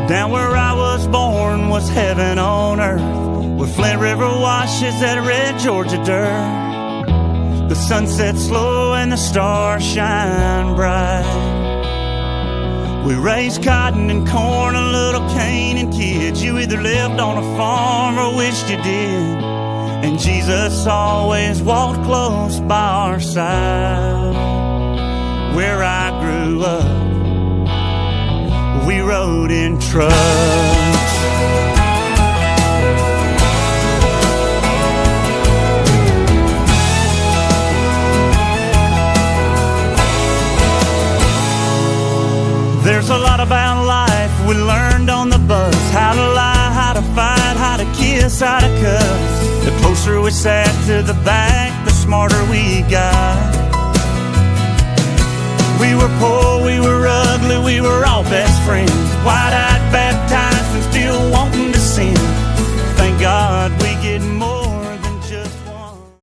Down where I was born was heaven on earth, where Flint River washes that red Georgia dirt. The sun sets slow and the stars shine bright. We raised cotton and corn, a little cane and kids. You either lived on a farm or wished you did. And Jesus always walked close by our side. Where I grew up, we rode in trucks. There's a lot about life we learned on the bus. How to lie, how to fight, how to kiss, how to cuss. The closer we sat to the back, the smarter we got. We were poor, we were ugly, we were all best friends. Wide-eyed